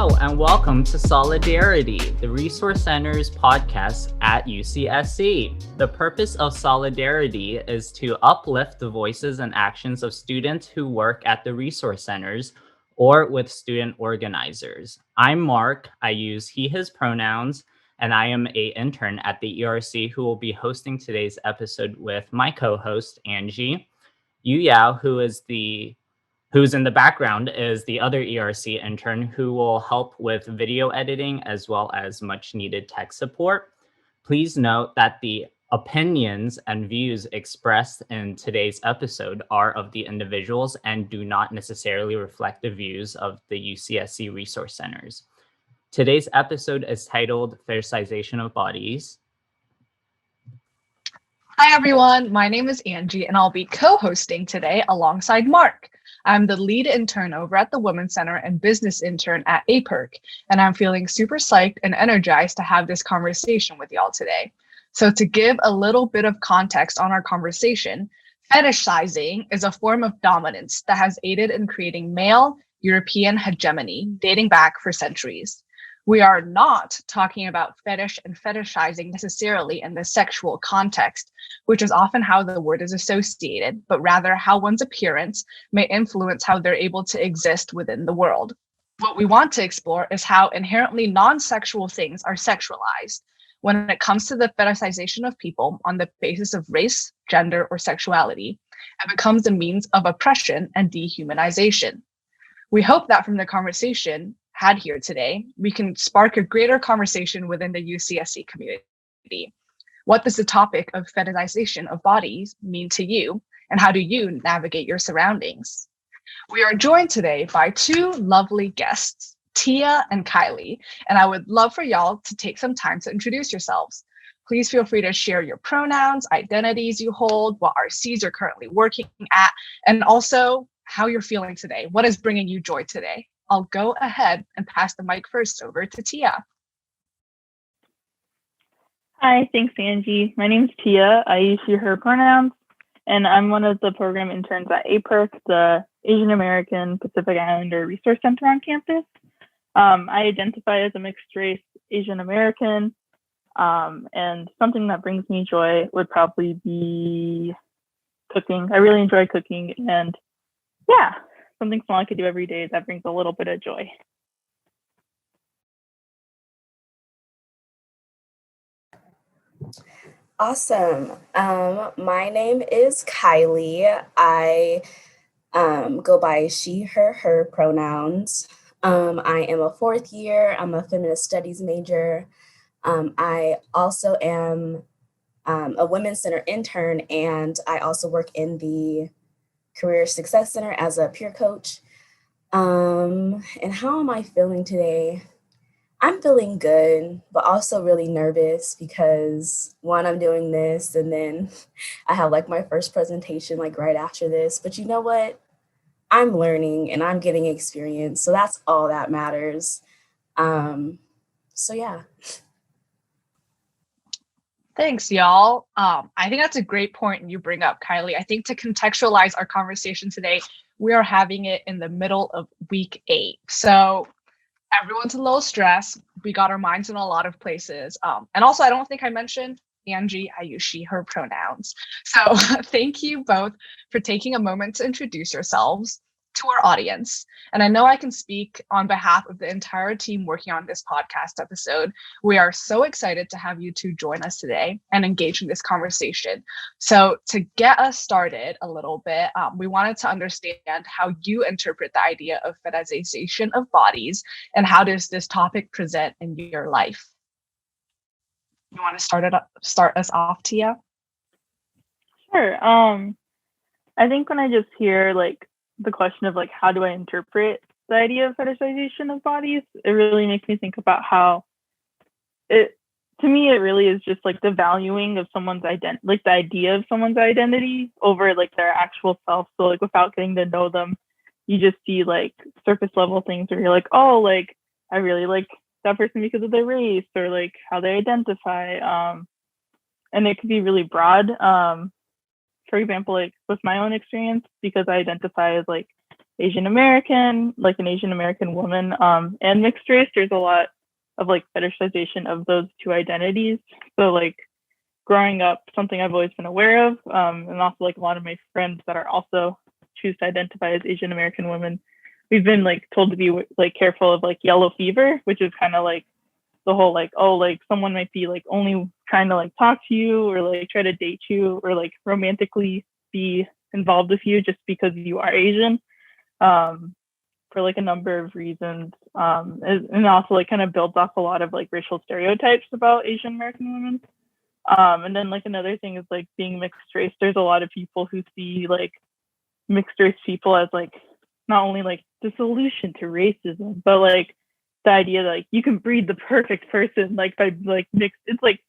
Hello and welcome to Solidarity, the Resource Center's podcast at UCSC. The purpose of Solidarity is to uplift the voices and actions of students who work at the Resource Centers or with student organizers. I'm Mark. I use he, his pronouns, and I am an intern at the ERC who will be hosting today's episode with my co-host, Angie. Yu Yao, who's in the background, is the other ERC intern who will help with video editing as well as much needed tech support. Please note that the opinions and views expressed in today's episode are of the individuals and do not necessarily reflect the views of the UCSC Resource Centers. Today's episode is titled Fetishization of Bodies. Hi everyone, my name is Angie and I'll be co-hosting today alongside Mark. I'm the lead intern over at the Womxn Center and business intern at APERC, and I'm feeling super psyched and energized to have this conversation with y'all today. So to give a little bit of context on our conversation, fetishizing is a form of dominance that has aided in creating male European hegemony dating back for centuries. We are not talking about fetish and fetishizing necessarily in the sexual context, which is often how the word is associated, but rather how one's appearance may influence how they're able to exist within the world. What we want to explore is how inherently non-sexual things are sexualized when it comes to the fetishization of people on the basis of race, gender, or sexuality, and becomes a means of oppression and dehumanization. We hope that from the conversation had here today, we can spark a greater conversation within the UCSC community. What does the topic of fetishization of bodies mean to you, and how do you navigate your surroundings? We are joined today by two lovely guests, Tia and Kylie, and I would love for y'all to take some time to introduce yourselves. Please feel free to share your pronouns, identities you hold, what RCs you're currently working at, and also how you're feeling today. What is bringing you joy today? I'll go ahead and pass the mic first over to Tia. Hi, thanks, Angie. My name's Tia. I use she, her pronouns, and I'm one of the program interns at APERC, the Asian American Pacific Islander Resource Center on campus. I identify as a mixed race Asian American, and something that brings me joy would probably be cooking. I really enjoy cooking, and yeah, something small I could do every day that brings a little bit of joy. Awesome. My name is Kylie. I go by she, her pronouns. I am a fourth year. I'm a feminist studies major. I also am a Women's Center intern, and I also work in the Career Success Center as a peer coach. And how am I feeling today? I'm feeling good, but also really nervous because one, I'm doing this, and then I have like my first presentation like right after this. But you know what? I'm learning and I'm getting experience. So that's all that matters. So yeah. Thanks, y'all. I think that's a great point you bring up, Kylie. I think to contextualize our conversation today, we are having it in the middle of week 8. So everyone's a little stressed. We got our minds in a lot of places. And also, I don't think I mentioned Angie. I use she, her pronouns. So thank you both for taking a moment to introduce yourselves to our audience. And I know I can speak on behalf of the entire team working on this podcast episode. We are so excited to have you two join us today and engage in this conversation. So to get us started a little bit, we wanted to understand how you interpret the idea of fetishization of bodies and how does this topic present in your life? You want to start us off, Tia? Sure. I think when I just hear like the question of like, how do I interpret the idea of fetishization of bodies, it really makes me think about how to me, it really is just like the valuing of someone's identity, like the idea of someone's identity over like their actual self. So like without getting to know them, you just see like surface level things where you're like, oh, like I really like that person because of their race or like how they identify. And it could be really broad. For example, like with my own experience, because I identify as like Asian American, like an Asian American woman, and mixed race, there's a lot of like fetishization of those two identities. So like growing up, something I've always been aware of, and also like a lot of my friends that are also choose to identify as Asian American women, we've been like told to be like careful of like yellow fever, which is kind of like the whole like, oh, like someone might be like only trying to like talk to you or like try to date you or like romantically be involved with you just because you are Asian, for like a number of reasons, and also like kind of builds off a lot of like racial stereotypes about Asian American women. And then like another thing is like being mixed race. There's a lot of people who see like mixed race people as like not only like the solution to racism, but like the idea that like you can breed the perfect person like by like mixed. It's like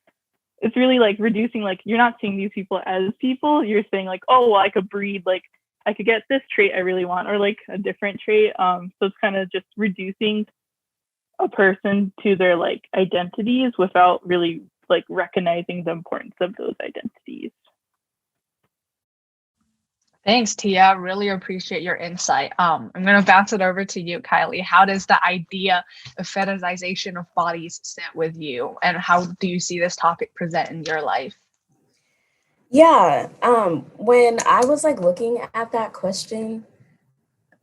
it's really like reducing, like you're not seeing these people as people. You're saying like, oh, well, I could breed, like I could get this trait I really want or like a different trait. So it's kind of just reducing a person to their like identities without really like recognizing the importance of those identities. Thanks, Tia. Really appreciate your insight. I'm going to bounce it over to you, Kylie. How does the idea of fetishization of bodies sit with you, and how do you see this topic present in your life? Yeah, when I was like looking at that question,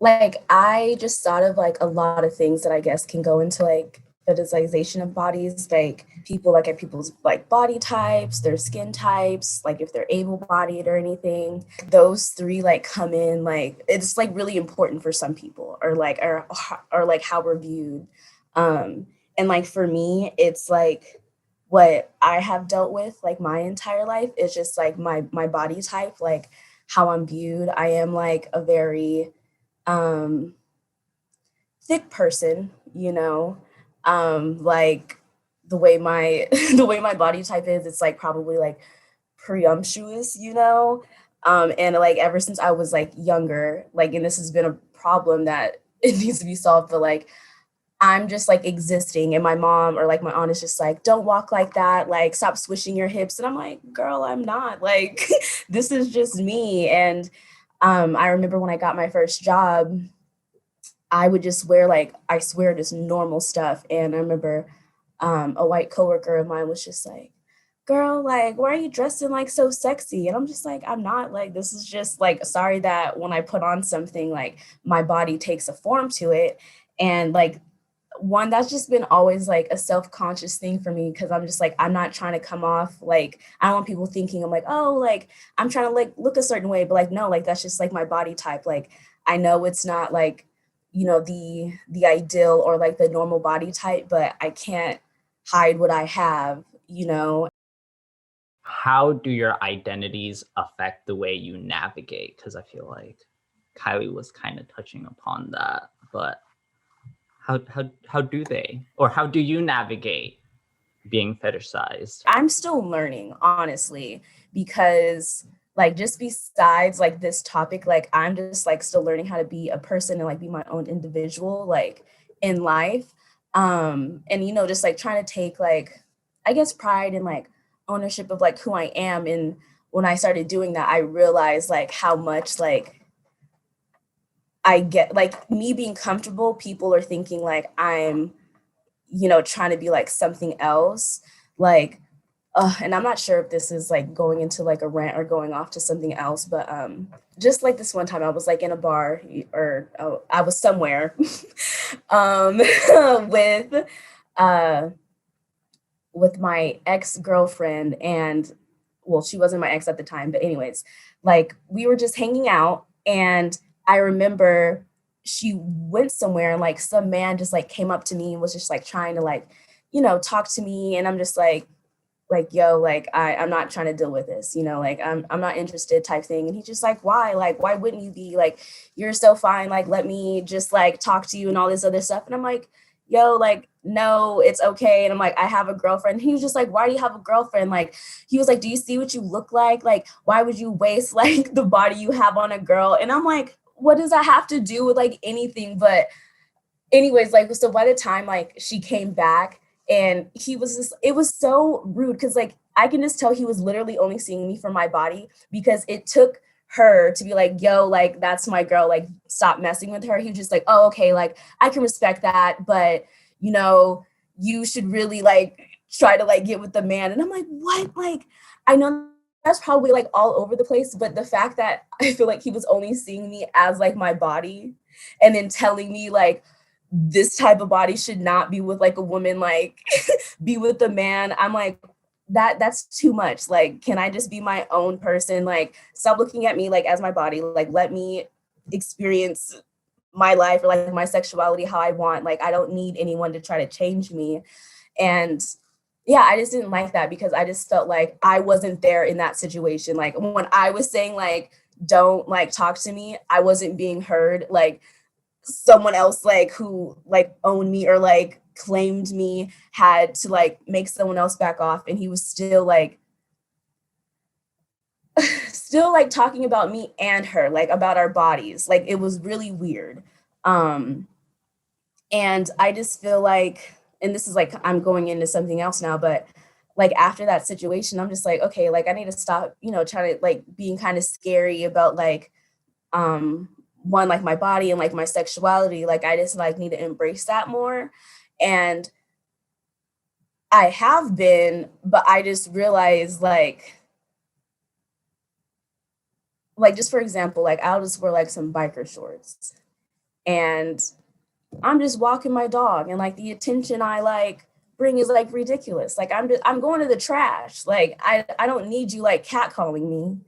like I just thought of like a lot of things that I guess can go into like fetishization of bodies, like people like at people's like body types, their skin types, like if they're able-bodied or anything. Those three like come in, like it's like really important for some people, or like how we're viewed. And like for me, it's like what I have dealt with like my entire life is just like my body type, like how I'm viewed. I am like a very thick person, you know, like the way my the way my body type is, it's like probably like presumptuous, you know. And like ever since I was like younger, like, and this has been a problem that it needs to be solved, but like I'm just like existing, and my mom or like my aunt is just like, don't walk like that, like stop swishing your hips. And I'm like, girl, I'm not, like this is just me. And I remember when I got my first job, I would just wear like, I swear, just normal stuff. And I remember a white coworker of mine was just like, girl, like, why are you dressing like so sexy? And I'm just like, I'm not, like, this is just like, sorry that when I put on something, like my body takes a form to it. And like, one, that's just been always like a self-conscious thing for me, because I'm just like, I'm not trying to come off like, I don't want people thinking I'm like, oh, like I'm trying to like look a certain way, but like, no, like that's just like my body type. Like I know it's not like, you know, the ideal or like the normal body type, but I can't hide what I have, you know. How do your identities affect the way you navigate? Because I feel like Kylie was kind of touching upon that, but how do they, or how do you navigate being fetishized? I'm still learning, honestly, because like just besides like this topic, like I'm just like still learning how to be a person and like be my own individual like in life. And you know, just like trying to take like, I guess, pride and like ownership of like who I am. And when I started doing that, I realized like how much like I get, like me being comfortable, people are thinking like I'm, you know, trying to be like something else. Like, and I'm not sure if this is like going into like a rant or going off to something else, but just like this one time I was like in a bar, or I was somewhere with my ex-girlfriend, and well, she wasn't my ex at the time, but anyways, like we were just hanging out, and I remember she went somewhere and like some man just like came up to me and was just like trying to like, you know, talk to me. And I'm just like, yo, like I'm not trying to deal with this, you know, like I'm not interested type thing. And he's just like, why? Like, why wouldn't you be? Like, you're so fine. Like, let me just like talk to you and all this other stuff. And I'm like, yo, like, no, it's okay. And I'm like, I have a girlfriend. He was just like, why do you have a girlfriend? Like, he was like, do you see what you look like? Like, why would you waste like the body you have on a girl? And I'm like, what does that have to do with like anything? But anyways, like, so by the time like she came back, and he was just, it was so rude, because like I can just tell he was literally only seeing me for my body, because it took her to be like, yo, like, that's my girl, like, stop messing with her. He was just like, oh, okay, like, I can respect that, but, you know, you should really, like, try to, like, get with the man. And I'm like, what? Like, I know that's probably, like, all over the place, but the fact that I feel like he was only seeing me as, like, my body, and then telling me, like, this type of body should not be with, like, a woman, like, be with the man. I'm like, that's too much. Like, can I just be my own person? Like, stop looking at me like as my body. Like, let me experience my life or like my sexuality how I want. Like, I don't need anyone to try to change me. And yeah, I just didn't like that because I just felt like I wasn't there in that situation. Like, when I was saying like, don't like talk to me, I wasn't being heard. Like, someone else like who like owned me or like claimed me had to like make someone else back off, and he was still like talking about me and her, like about our bodies. Like, it was really weird. And I just feel like, and this is like I'm going into something else now, but like after that situation, I'm just like, okay, like I need to stop, you know, trying to like being kind of scary about like one, like my body and like my sexuality. Like, I just like need to embrace that more. And I have been, but I just realized like just for example, like I'll just wear like some biker shorts and I'm just walking my dog, and like the attention I like bring is like ridiculous. Like, I'm going to the trash. Like, I don't need you like catcalling me.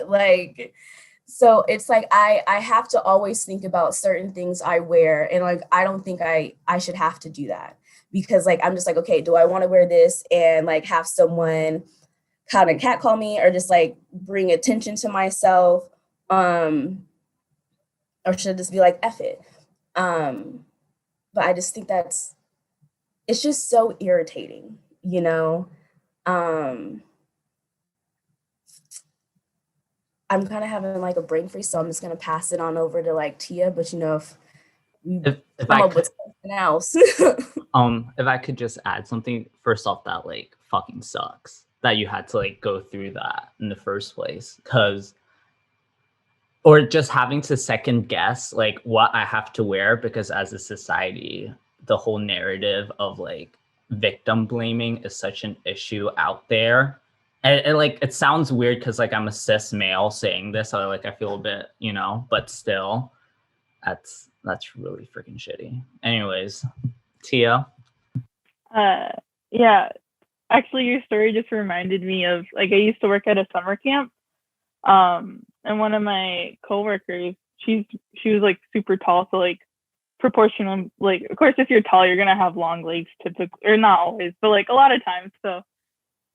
Like, so it's like I have to always think about certain things I wear, and like I don't think I should have to do that, because like I'm just like, okay, do I want to wear this and like have someone kind of catcall me or just like bring attention to myself, or should I just be like F it? But I just think it's just so irritating, you know. I'm kind of having like a brain freeze, so I'm just gonna pass it on over to like Tia. But you know, if we If come I up could, with something else. if I could just add something, first off, that like fucking sucks that you had to like go through that in the first place, or just having to second guess like what I have to wear, because as a society, the whole narrative of like victim blaming is such an issue out there. And like it sounds weird because like I'm a cis male saying this, so like I feel a bit, you know, but still, that's really freaking shitty. Anyways, Tia. Yeah, actually, your story just reminded me of like I used to work at a summer camp, and one of my coworkers, she was like super tall, so like proportional, like of course if you're tall you're gonna have long legs typically, or not always, but like a lot of times. So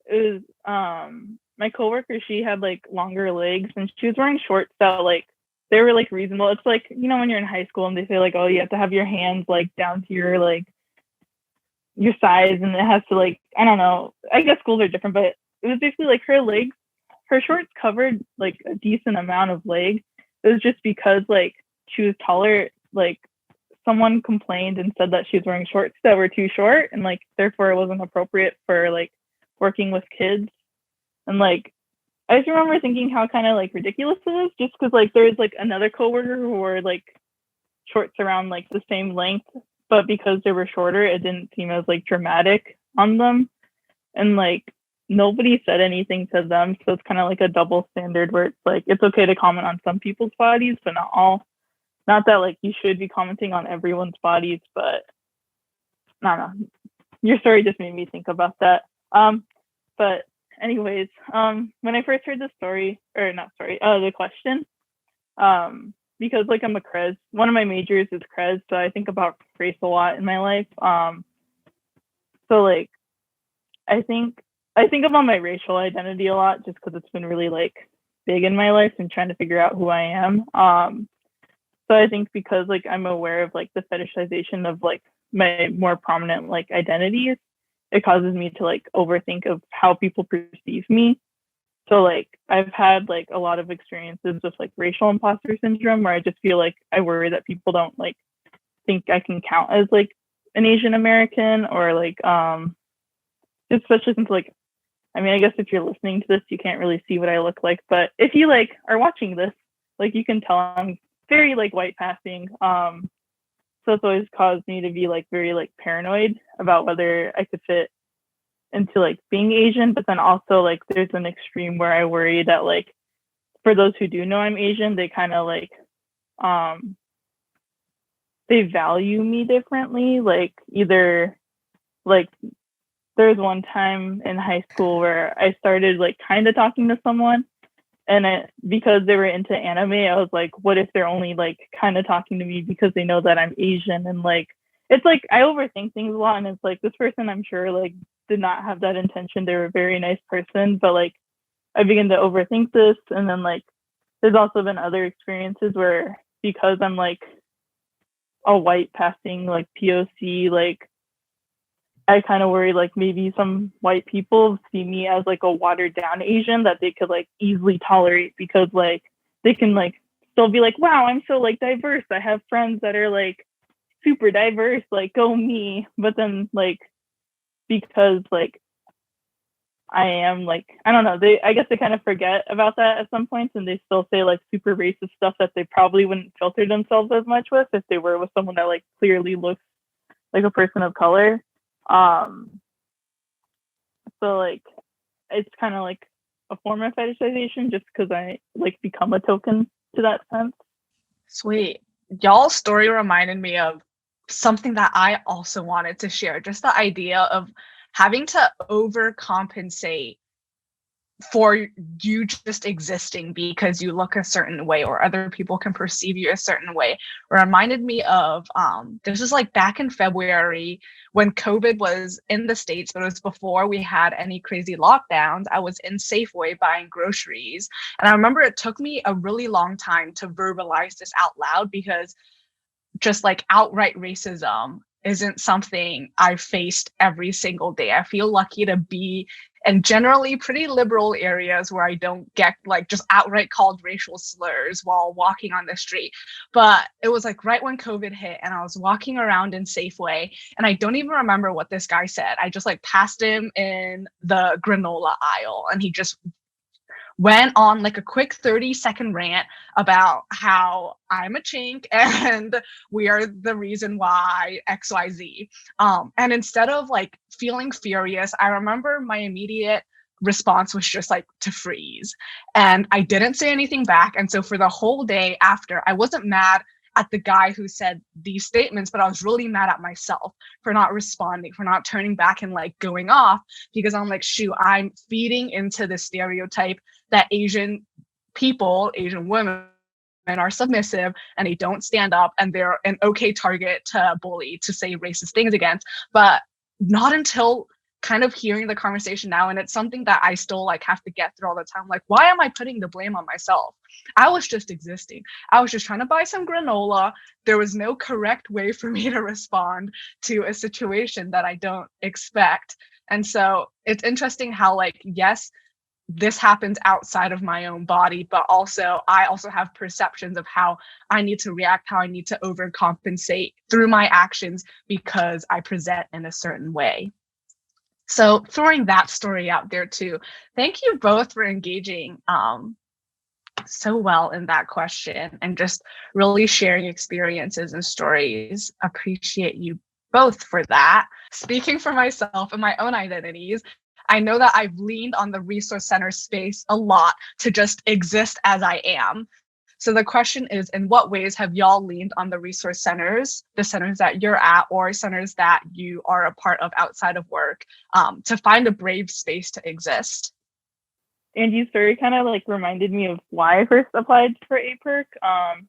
it was my coworker, she had like longer legs and she was wearing shorts that like they were like reasonable. It's like, you know, when you're in high school and they say like, oh, you have to have your hands like down to your like your size, and it has to like, I don't know, I guess schools are different, but it was basically like her legs, her shorts covered like a decent amount of leg. It was just because like she was taller, like someone complained and said that she was wearing shorts that were too short, and like therefore it wasn't appropriate for like working with kids. And like I just remember thinking how kind of like ridiculous it is, just because like there was like another coworker who wore like shorts around like the same length, but because they were shorter it didn't seem as like dramatic on them, and like nobody said anything to them. So it's kind of like a double standard where it's like it's okay to comment on some people's bodies but not all. Not that like you should be commenting on everyone's bodies, but I don't know, your story just made me think about that. But anyways, when I first heard the story, or not story, the question, because like I'm a CRES, one of my majors is CRES, so I think about race a lot in my life. So like I think about my racial identity a lot, just because it's been really like big in my life and trying to figure out who I am. So I think because like I'm aware of like the fetishization of like my more prominent like identities, it causes me to like overthink of how people perceive me. So like I've had like a lot of experiences with like racial imposter syndrome, where I just feel like I worry that people don't like think I can count as like an Asian American, or like especially since like I mean, I guess if you're listening to this, you can't really see what I look like, but if you like are watching this, like you can tell I'm very like white passing. So it's always caused me to be like very like paranoid about whether I could fit into like being Asian, but then also like there's an extreme where I worry that like for those who do know I'm Asian, they kind of like they value me differently. Like either like there's one time in high school where I started like kind of talking to someone, and because they were into anime, I was like, what if they're only like kind of talking to me because they know that I'm Asian? And like it's like I overthink things a lot, and it's like this person I'm sure like did not have that intention. They were a very nice person, but like I began to overthink this. And then like there's also been other experiences where because I'm like a white passing like POC, like I kind of worry like maybe some white people see me as like a watered down Asian that they could like easily tolerate because like they can like still be like, wow, I'm so like diverse. I have friends that are like super diverse, like go me. But then like because like I am like, I don't know, I guess they kind of forget about that at some points, and they still say like super racist stuff that they probably wouldn't filter themselves as much with if they were with someone that like clearly looks like a person of color. So like it's kind of like a form of fetishization just because I like become a token to that sense. Sweet. Y'all's story reminded me of something that I also wanted to share. Just the idea of having to overcompensate for you just existing because you look a certain way or other people can perceive you a certain way reminded me of this is like back in February when COVID was in the States, but it was before we had any crazy lockdowns. I was in Safeway buying groceries, and I remember it took me a really long time to verbalize this out loud because just like outright racism isn't something I faced every single day. I feel lucky to be in generally pretty liberal areas where I don't get like just outright called racial slurs while walking on the street. But it was like right when COVID hit and I was walking around in Safeway and I don't even remember what this guy said. I just like passed him in the granola aisle and he just went on like a quick 30-second rant about how I'm a chink and we are the reason why XYZ. And instead of like feeling furious, I remember my immediate response was just like to freeze. And I didn't say anything back. And so for the whole day after, I wasn't mad at the guy who said these statements, but I was really mad at myself for not responding, for not turning back and like going off, because I'm like, shoot, I'm feeding into the stereotype that Asian people, Asian women are submissive and they don't stand up and they're an okay target to bully, to say racist things against. But not until kind of hearing the conversation now, and it's something that I still like have to get through all the time. Like, why am I putting the blame on myself? I was just existing. I was just trying to buy some granola. There was no correct way for me to respond to a situation that I don't expect. And so it's interesting how like, yes, this happens outside of my own body, but also I also have perceptions of how I need to react, how I need to overcompensate through my actions because I present in a certain way. So throwing that story out there too. Thank you both for engaging so well in that question and just really sharing experiences and stories. Appreciate you both for that. Speaking for myself and my own identities, I know that I've leaned on the resource center space a lot to just exist as I am. So the question is, in what ways have y'all leaned on the resource centers, the centers that you're at, or centers that you are a part of outside of work, to find a brave space to exist? Angie's story kind of like reminded me of why I first applied for APERC.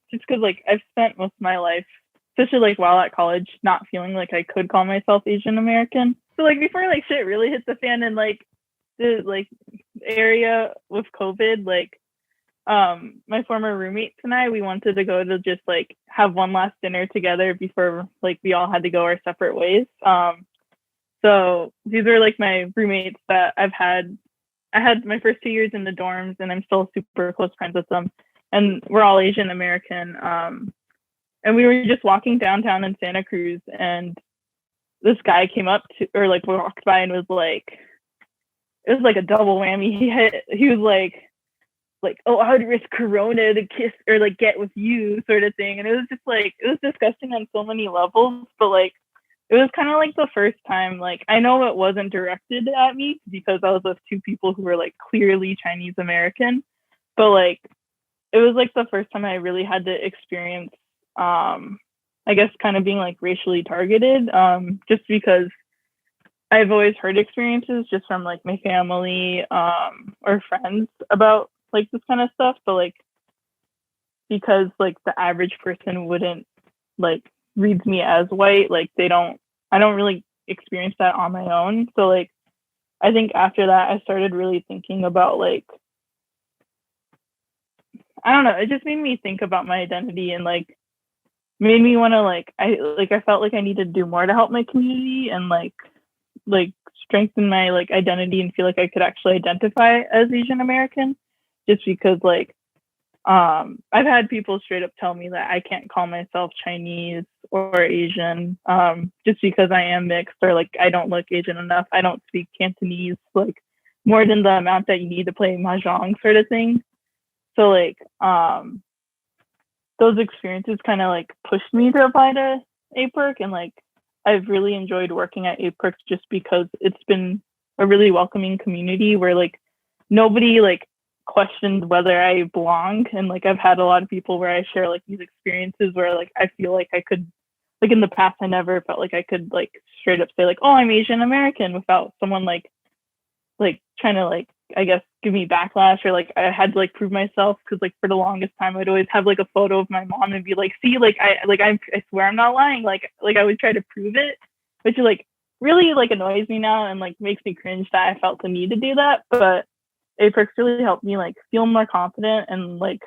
Just because like I've spent most of my life, especially like while at college, not feeling like I could call myself Asian American. So like before like shit really hit the fan in like the like area with COVID, like my former roommates and I, we wanted to go to just like have one last dinner together before like we all had to go our separate ways. So these are like my roommates that I had my first 2 years in the dorms, and I'm still super close friends with them. And we're all Asian American. And we were just walking downtown in Santa Cruz, and this guy came up to, or like walked by and was like, it was like a double whammy. He was like, oh, I would risk corona to kiss or like get with you sort of thing. And it was just like, it was disgusting on so many levels, but like it was kind of like the first time, like I know it wasn't directed at me because I was with two people who were like clearly Chinese American, but like it was like the first time I really had to experience I guess kind of being like racially targeted, just because I've always heard experiences just from like my family or friends about like this kind of stuff, but like because like the average person wouldn't like reads me as white, like I don't really experience that on my own. So like I think after that I started really thinking about like, I don't know, it just made me think about my identity and like made me want to like I felt like I needed to do more to help my community and like strengthen my like identity and feel like I could actually identify as Asian American, just because like I've had people straight up tell me that I can't call myself Chinese or Asian just because I am mixed, or like I don't look Asian enough, I don't speak Cantonese like more than the amount that you need to play mahjong sort of thing. So like those experiences kind of like pushed me to apply to APERC, and like I've really enjoyed working at APERC just because it's been a really welcoming community where like nobody like questioned whether I belong. And like I've had a lot of people where I share like these experiences where like I feel like I could, like in the past I never felt like I could like straight up say like, oh, I'm Asian American without someone like trying to like I guess give me backlash, or like I had to like prove myself, because like for the longest time I'd always have like a photo of my mom and be like, see, like I swear I'm not lying, like I would try to prove it, which like really like annoys me now and like makes me cringe that I felt the need to do that. But APERC really helped me like feel more confident and like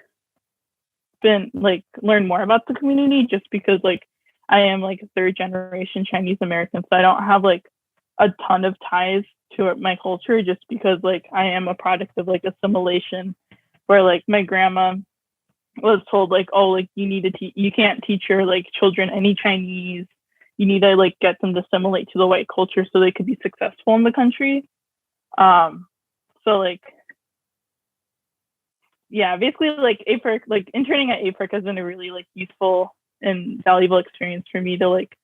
been like learn more about the community, just because like I am like a third generation Chinese American, so I don't have like a ton of ties to my culture, just because like I am a product of like assimilation, where like my grandma was told like, oh, like you need to you can't teach your like children any Chinese, you need to like get them to assimilate to the white culture so they could be successful in the country. So like yeah, basically like APERC, like interning at APERC has been a really like useful and valuable experience for me to like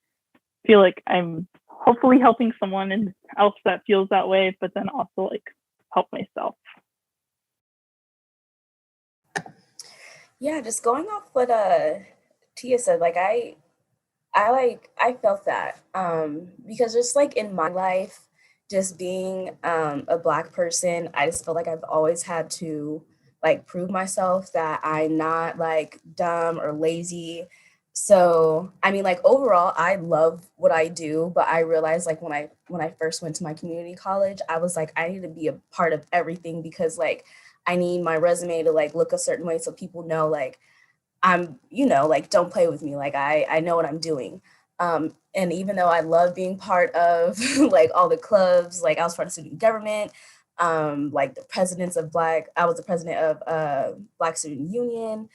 feel like I'm hopefully helping someone else that feels that way, but then also like help myself. Yeah, just going off what Tia said, like I felt that because just like in my life, just being a Black person, I just felt like I've always had to like prove myself that I'm not like dumb or lazy. So I mean, like overall I love what I do, but I realized like when I first went to my community college, I was like, I need to be a part of everything, because like I need my resume to like look a certain way so people know like I'm, like don't play with me, like I know what I'm doing. And even though I love being part of like all the clubs, like I was part of student government, like I was the president of Black Student Union.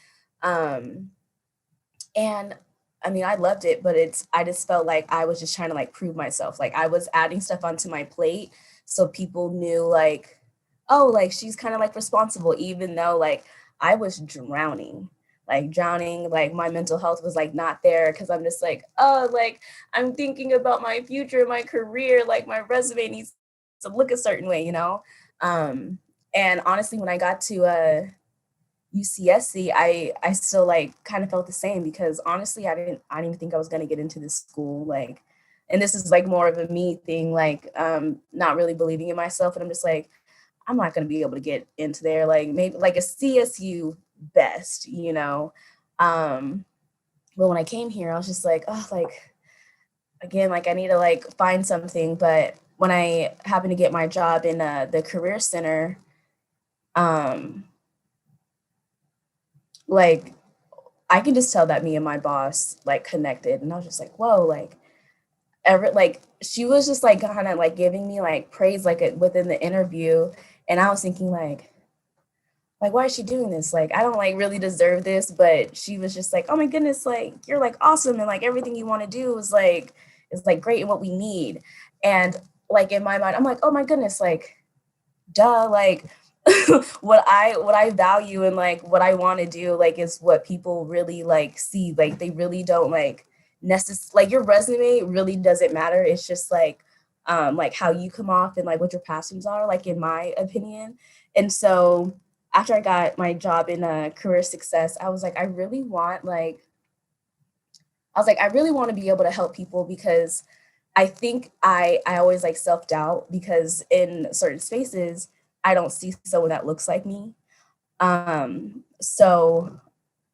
And I mean, I loved it, but I just felt like I was just trying to like prove myself. Like I was adding stuff onto my plate so people knew like, oh, like she's kind of like responsible, even though like I was drowning, like my mental health was like not there, because I'm just like, oh, like I'm thinking about my future, my career, like my resume needs to look a certain way, And honestly, when I got to UCSC, I still like kind of felt the same, because honestly, I didn't even think I was gonna get into this school. Like, and this is like more of a me thing, like not really believing in myself. And I'm just like, I'm not gonna be able to get into there. Like maybe like a CSU best. But when I came here, I was just like, oh, like again, like I need to like find something. But when I happened to get my job in the career center, like I can just tell that me and my boss like connected, and I was just like, whoa, like she was just like kind of like giving me like praise like within the interview, and I was thinking like why is she doing this? Like I don't like really deserve this, but she was just like, oh my goodness, like you're like awesome, and like everything you want to do is like great and what we need. And like in my mind, I'm like, oh my goodness, like duh, like what I value and like what I want to do like is what people really like see. Like they really don't like like your resume really doesn't matter. It's just like how you come off and like what your passions are, like in my opinion. And so after I got my job in career success, I was like, I really want to be able to help people because I think I always like self-doubt because in certain spaces I don't see someone that looks like me. So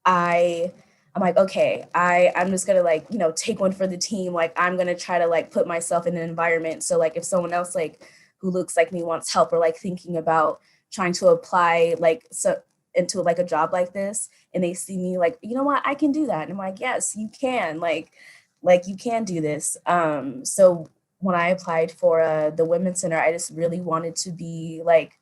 I'm like, okay, I'm just gonna like, take one for the team. Like I'm gonna try to like put myself in an environment. So like if someone else like who looks like me wants help or like thinking about trying to apply like so into like a job like this and they see me like, you know what, I can do that. And I'm like, yes, you can, like you can do this. So when I applied for the Women's Center, I just really wanted to be like,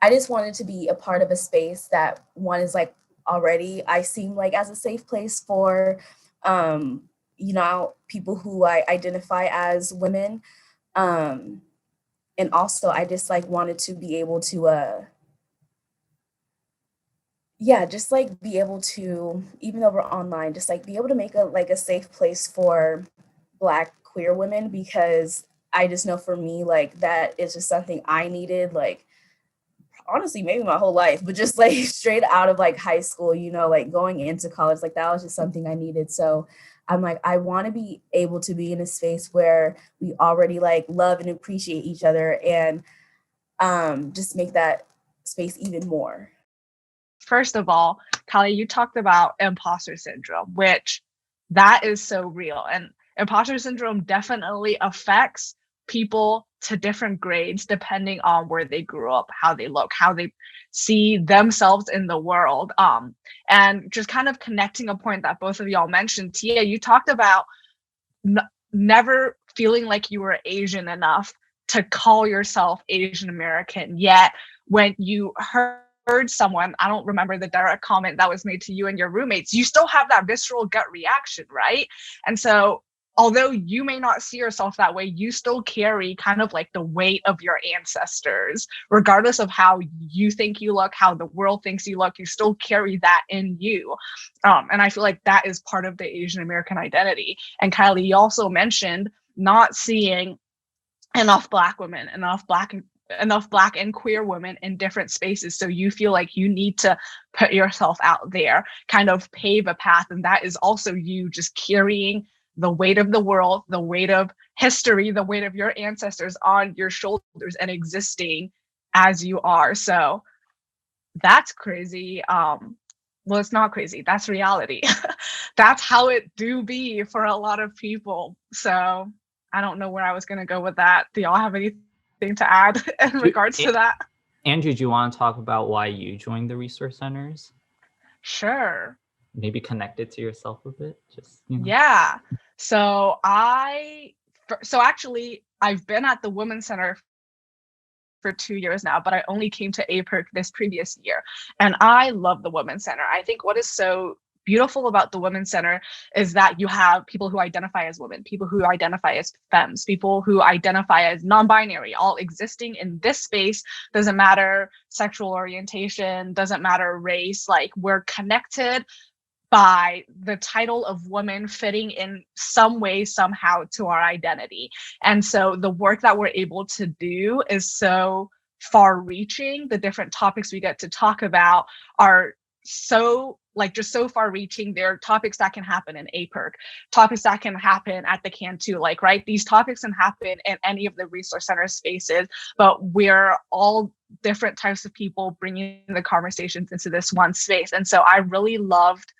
I just wanted to be a part of a space that one is like already I seem like as a safe place for people who I identify as women. Um and also I just like wanted to be able to just like be able to, even though we're online, just like be able to make a safe place for Black queer women because I just know for me like that is just something I needed like honestly maybe my whole life, but just like straight out of like high school, like going into college, like that was just something I needed. So I'm like, I want to be able to be in a space where we already like love and appreciate each other and just make that space even more. First of all, Kali, you talked about imposter syndrome, which that is so real. And imposter syndrome definitely affects people to different grades depending on where they grew up, how they look, how they see themselves in the world. And just kind of connecting a point that both of y'all mentioned, Tia, you talked about never feeling like you were Asian enough to call yourself Asian American. Yet when you heard someone, I don't remember the direct comment that was made to you and your roommates, you still have that visceral gut reaction, right? And so although you may not see yourself that way, you still carry kind of like the weight of your ancestors, regardless of how you think you look, how the world thinks you look, you still carry that in you. And I feel like that is part of the Asian American identity. And Kylie, you also mentioned not seeing enough Black women, enough Black and queer women in different spaces. So you feel like you need to put yourself out there, kind of pave a path. And that is also you just carrying the weight of the world, the weight of history, the weight of your ancestors on your shoulders and existing as you are. So that's crazy. Well, it's not crazy. That's reality. That's how it do be for a lot of people. So I don't know where I was going to go with that. Do y'all have anything to add in regards to that? Andrew, do you want to talk about why you joined the resource centers? Sure. Maybe connect it to yourself a bit. Just Yeah. So actually I've been at the Women's Center for 2 years now, but I only came to APERC this previous year. And I love the Women's Center. I think what is so beautiful about the Women's Center is that you have people who identify as women, people who identify as femmes, people who identify as non-binary, all existing in this space. Doesn't matter sexual orientation, doesn't matter race, like we're connected by the title of woman fitting in some way, somehow to our identity. And so the work that we're able to do is so far reaching. The different topics we get to talk about are so just so far reaching. There are topics that can happen in APERC, topics that can happen at the Cantu, right? These topics can happen in any of the resource center spaces, but we're all different types of people bringing the conversations into this one space. And so I really loved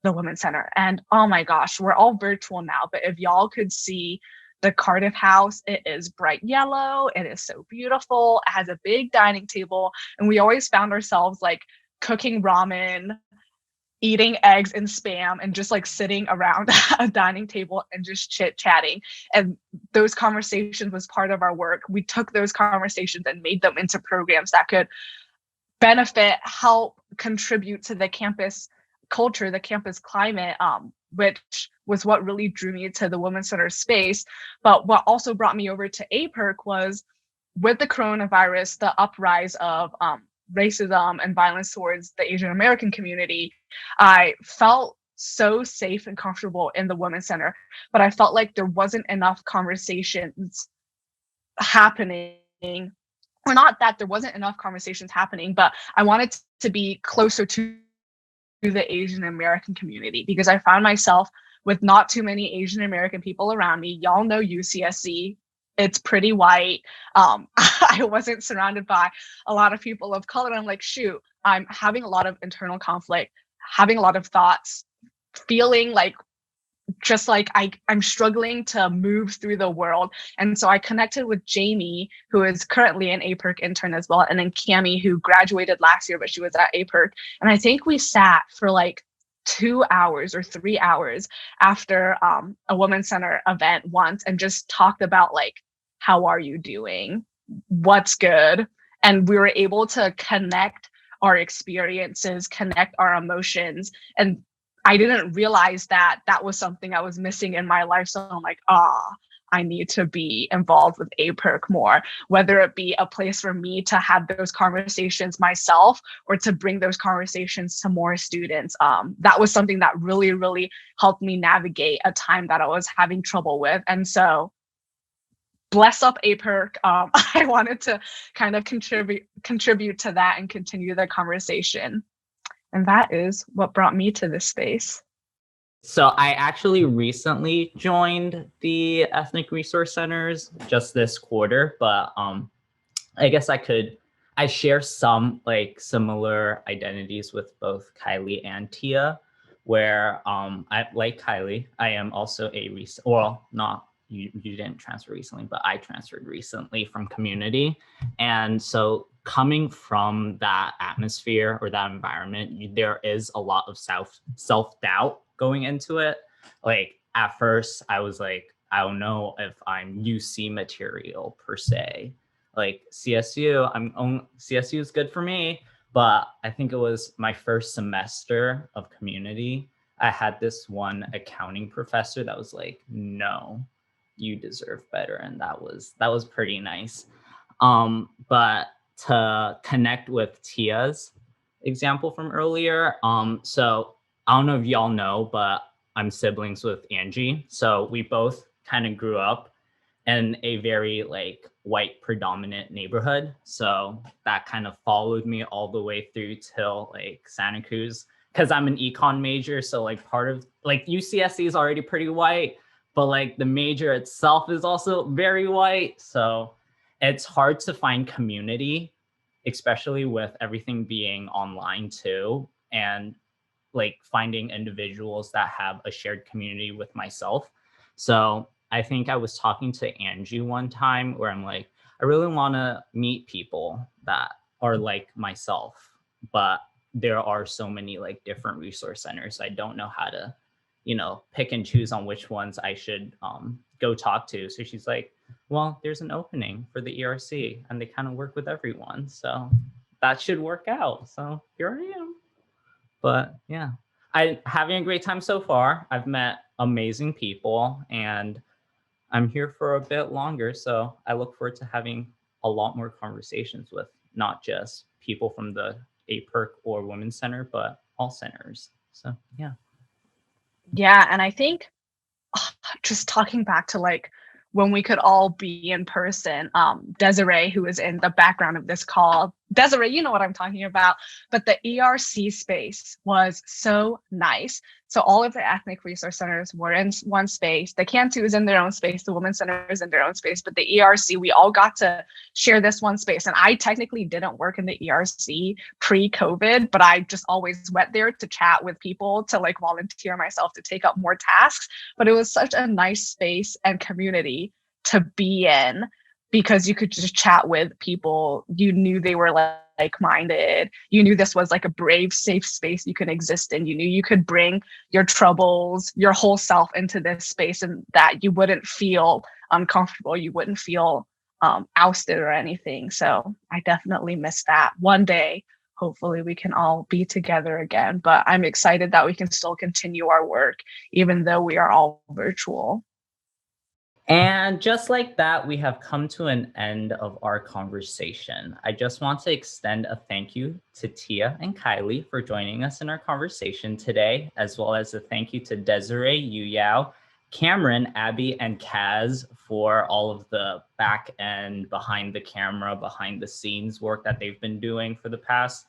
the Women's Center. And oh my gosh, we're all virtual now, but if y'all could see the Cardiff house, it is bright yellow. It is so beautiful. It has a big dining table. And we always found ourselves cooking ramen, eating eggs and spam, and just sitting around a dining table and just chit chatting. And those conversations was part of our work. We took those conversations and made them into programs that could benefit, help, contribute to the campus culture, the campus climate, which was what really drew me to the Women's Center space. But what also brought me over to APERC was with the coronavirus, the uprise of racism and violence towards the Asian American community, I felt so safe and comfortable in the Women's Center, but I felt like there wasn't enough conversations happening, or not that there wasn't enough conversations happening, but I wanted to be closer to the Asian American community, because I found myself with not too many Asian American people around me. Y'all know UCSC. It's pretty white. I wasn't surrounded by a lot of people of color. I'm like, shoot, I'm having a lot of internal conflict, having a lot of thoughts, feeling like just like I'm struggling to move through the world. And so I connected with Jamie, who is currently an APERC intern as well, and then Cami, who graduated last year, but she was at APERC. And I think we sat for like 2 hours or 3 hours after a Women's Center event once and just talked about like, how are you doing? What's good? And we were able to connect our experiences, connect our emotions. And I didn't realize that that was something I was missing in my life. So I'm like, I need to be involved with APERC more, whether it be a place for me to have those conversations myself or to bring those conversations to more students. That was something that really, really helped me navigate a time that I was having trouble with. And so bless up APERC. I wanted to kind of contribute to that and continue the conversation. And that is what brought me to this space. So I actually recently joined the Ethnic Resource Centers just this quarter, but I guess I share some like similar identities with both Kylie and Tia, where I like Kylie, I am also you didn't transfer recently, but I transferred recently from community. And so coming from that atmosphere or that environment, there is a lot of self-doubt going into it. Like at first I was like, I don't know if I'm UC material per se. Like CSU is good for me, but I think it was my first semester of community. I had this one accounting professor that was like, no, you deserve better. And that was pretty nice. But to connect with Tia's example from earlier, so I don't know if y'all know, but I'm siblings with Angie. So we both kind of grew up in a very like white predominant neighborhood. So that kind of followed me all the way through till like Santa Cruz, because I'm an econ major. So like part of like UCSC is already pretty white, but like the major itself is also very white. So it's hard to find community, especially with everything being online too. And like finding individuals that have a shared community with myself. So I think I was talking to Angie one time where I'm like, I really want to meet people that are like myself, but there are so many like different resource centers. I don't know how to, pick and choose on which ones I should go talk to. So she's like, well, there's an opening for the ERC and they kind of work with everyone. So that should work out. So here I am. But yeah, I'm having a great time so far. I've met amazing people and I'm here for a bit longer. So I look forward to having a lot more conversations with not just people from the APERC or Women's Center, but all centers. So yeah. Yeah, and I think just talking back to like when we could all be in person, Desiree, who is in the background of this call, Desiree, you know what I'm talking about, but the ERC space was so nice. So all of the ethnic resource centers were in one space. The Cantu is in their own space. The Women's Center is in their own space, but the ERC, we all got to share this one space. And I technically didn't work in the ERC pre-COVID, but I just always went there to chat with people, to like volunteer myself to take up more tasks. But it was such a nice space and community to be in, because you could just chat with people. You knew they were like-minded. You knew this was like a brave, safe space you could exist in. You knew you could bring your troubles, your whole self into this space, and that you wouldn't feel uncomfortable. You wouldn't feel ousted or anything. So I definitely miss that. One day, hopefully we can all be together again. But I'm excited that we can still continue our work, even though we are all virtual. And just like that, we have come to an end of our conversation. I just want to extend a thank you to Tia and Kylie for joining us in our conversation today, as well as a thank you to Desiree, Yuyao, Cameron, Abby, and Kaz for all of the back end, behind the camera, behind the scenes work that they've been doing for the past,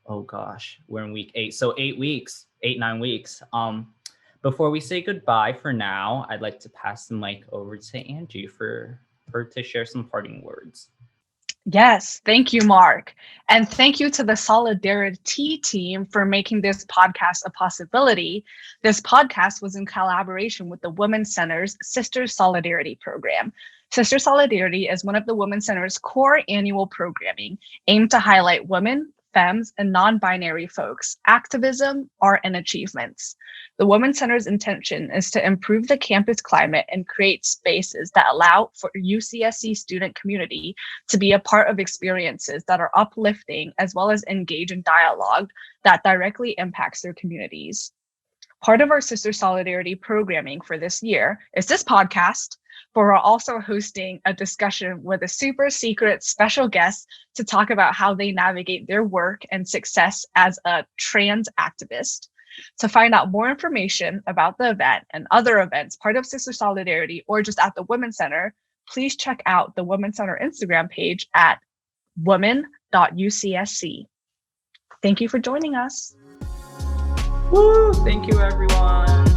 oh gosh, we're in week 8. So 8 weeks, 9 weeks. Before we say goodbye for now, I'd like to pass the mic over to Angie for her to share some parting words. Yes, thank you, Mark. And thank you to the Solidari-Tea team for making this podcast a possibility. This podcast was in collaboration with the Womxn Center's Sister Solidarity program. Sister Solidarity is one of the Womxn Center's core annual programming aimed to highlight women, femmes, and non-binary folks' activism, art, and achievements. The Womxn Center's intention is to improve the campus climate and create spaces that allow for UCSC student community to be a part of experiences that are uplifting, as well as engage in dialogue that directly impacts their communities. Part of our Sister Solidarity programming for this year is this podcast, but we're also hosting a discussion with a super secret special guest to talk about how they navigate their work and success as a trans activist. To find out more information about the event and other events part of Sister Solidarity or just at the Womxn Center, please check out the Womxn Center Instagram page at women.ucsc. Thank you for joining us. Woo! Thank you, everyone.